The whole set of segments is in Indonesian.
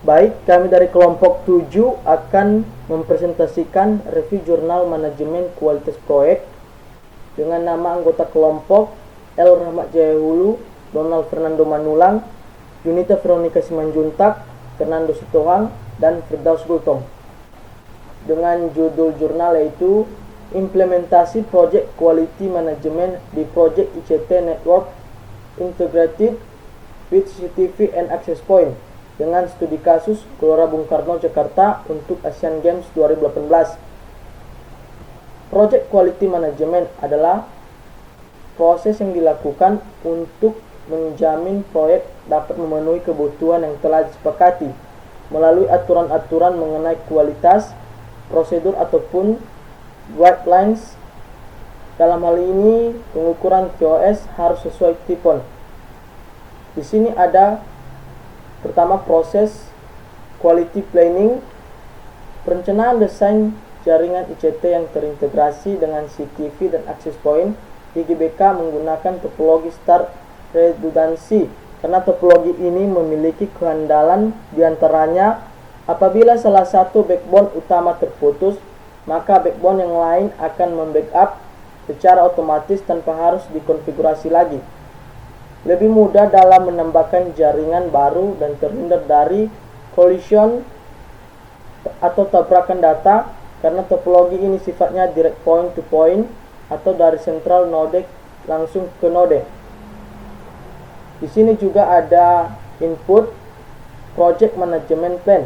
Baik, kami dari kelompok 7 akan mempresentasikan review jurnal manajemen kualitas proyek dengan nama anggota kelompok L. Rahmat Jayahulu, Donald Fernando Manulang, Junita Veronica Simanjuntak, Fernando Sitohang, dan Firdaus Gultom. Dengan judul jurnal yaitu Implementasi Project Quality Management di Project ICT Network Integrated with CCTV and Access Point dengan studi kasus Gelora Bung Karno Jakarta untuk Asian Games 2018. Project Quality Management adalah proses yang dilakukan untuk menjamin proyek dapat memenuhi kebutuhan yang telah disepakati melalui aturan-aturan mengenai kualitas, prosedur ataupun guidelines. Dalam hal ini, pengukuran QoS harus sesuai TIPON. Di sini ada pertama proses quality planning, perencanaan desain jaringan ICT yang terintegrasi dengan CCTV dan access point di GBK menggunakan topologi star redundancy, karena topologi ini memiliki kehandalan diantaranya apabila salah satu backbone utama terputus, maka backbone yang lain akan membackup secara otomatis tanpa harus dikonfigurasi lagi. Lebih mudah dalam menambahkan jaringan baru dan terhindar dari collision atau tabrakan data, karena topologi ini sifatnya direct point to point atau dari central node langsung ke node. Di sini juga ada input project management plan.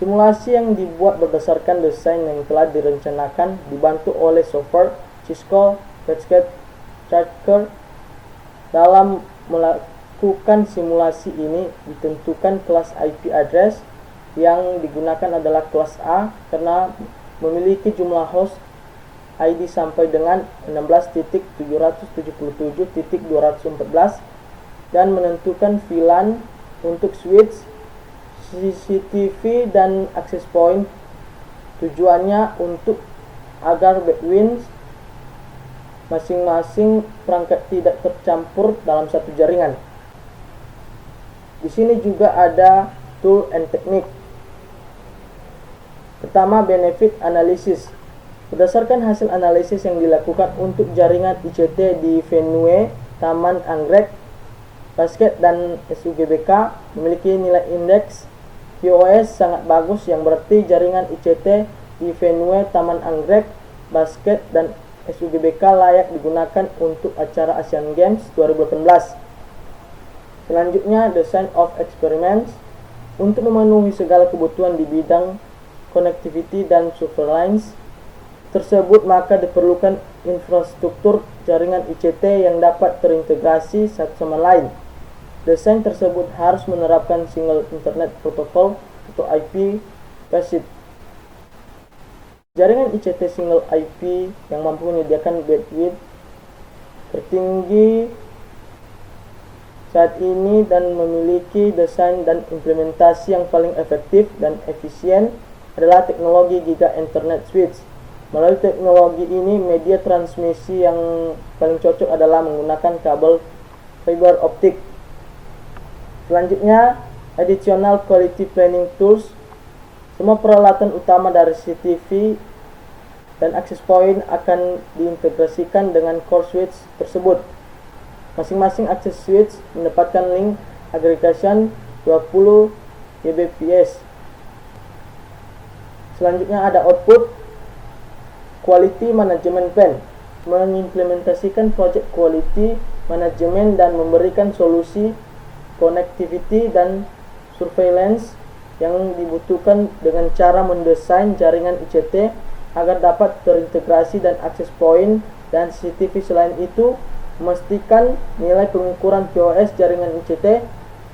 Simulasi yang dibuat berdasarkan desain yang telah direncanakan dibantu oleh software Cisco Cascade Tracker. Dalam melakukan simulasi ini ditentukan kelas IP address yang digunakan adalah kelas A karena memiliki jumlah host ID sampai dengan 16.777.214 dan menentukan VLAN untuk switch, CCTV dan access point. Tujuannya untuk agar backwind masing-masing perangkat tidak tercampur dalam satu jaringan. Di sini juga ada tool and technique. Pertama, benefit analysis. Berdasarkan hasil analisis yang dilakukan untuk jaringan ICT di venue Taman Anggrek, Basket dan SUGBK memiliki nilai indeks QoS sangat bagus, yang berarti jaringan ICT di venue Taman Anggrek, Basket dan SUGBK layak digunakan untuk acara Asian Games 2018. Selanjutnya, design of experiments. Untuk memenuhi segala kebutuhan di bidang connectivity dan surveillance tersebut, maka diperlukan infrastruktur jaringan ICT yang dapat terintegrasi satu sama lain. Desain tersebut harus menerapkan Single Internet Protocol atau IP PASIT. Jaringan ICT single IP yang mampu menyediakan bandwidth tertinggi saat ini dan memiliki desain dan implementasi yang paling efektif dan efisien adalah teknologi Giga Ethernet Switch. Melalui teknologi ini, media transmisi yang paling cocok adalah menggunakan kabel fiber optik. Selanjutnya, additional quality planning tools. Semua peralatan utama dari CCTV dan access point akan diintegrasikan dengan core switch tersebut. Masing-masing access switch mendapatkan link aggregation 20 Gbps. Selanjutnya ada output quality management plan. Mengimplementasikan project quality management dan memberikan solusi connectivity dan surveillance yang dibutuhkan dengan cara mendesain jaringan ICT agar dapat terintegrasi dan access point dan CCTV. Selain itu, memastikan nilai pengukuran QoS jaringan ICT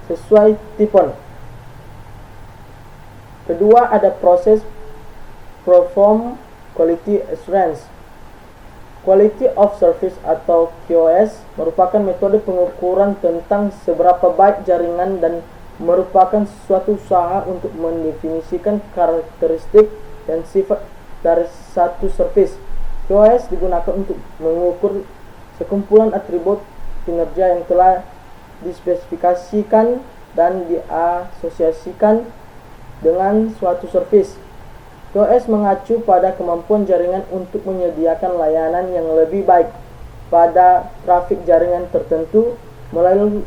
sesuai TIPON. Kedua, ada proses perform quality assurance. Quality of service atau QoS merupakan metode pengukuran tentang seberapa baik jaringan dan merupakan suatu usaha untuk mendefinisikan karakteristik dan sifat dari satu service. QoS digunakan untuk mengukur sekumpulan atribut kinerja yang telah dispesifikasikan dan diasosiasikan dengan suatu service. QoS mengacu pada kemampuan jaringan untuk menyediakan layanan yang lebih baik pada trafik jaringan tertentu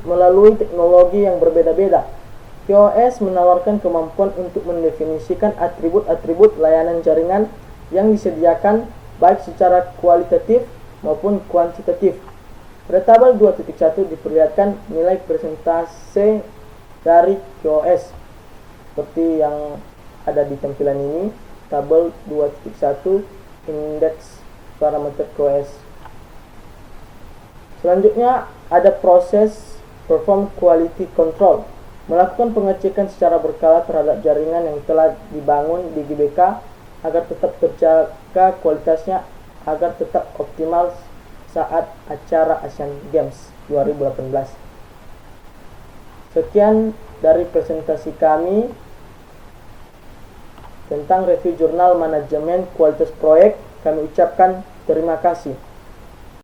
melalui teknologi yang berbeda-beda. QoS menawarkan kemampuan untuk mendefinisikan atribut-atribut layanan jaringan yang disediakan baik secara kualitatif maupun kuantitatif. Pada tabel 2.1 diperlihatkan nilai persentase dari QoS seperti yang ada di tampilan ini. Tabel 2.1 indeks parameter QoS. Selanjutnya ada proses perform quality control, melakukan pengecekan secara berkala terhadap jaringan yang telah dibangun di GBK agar tetap terjaga kualitasnya agar tetap optimal saat acara Asian Games 2018. Sekian dari presentasi kami tentang review jurnal manajemen kualitas proyek. Kami ucapkan terima kasih.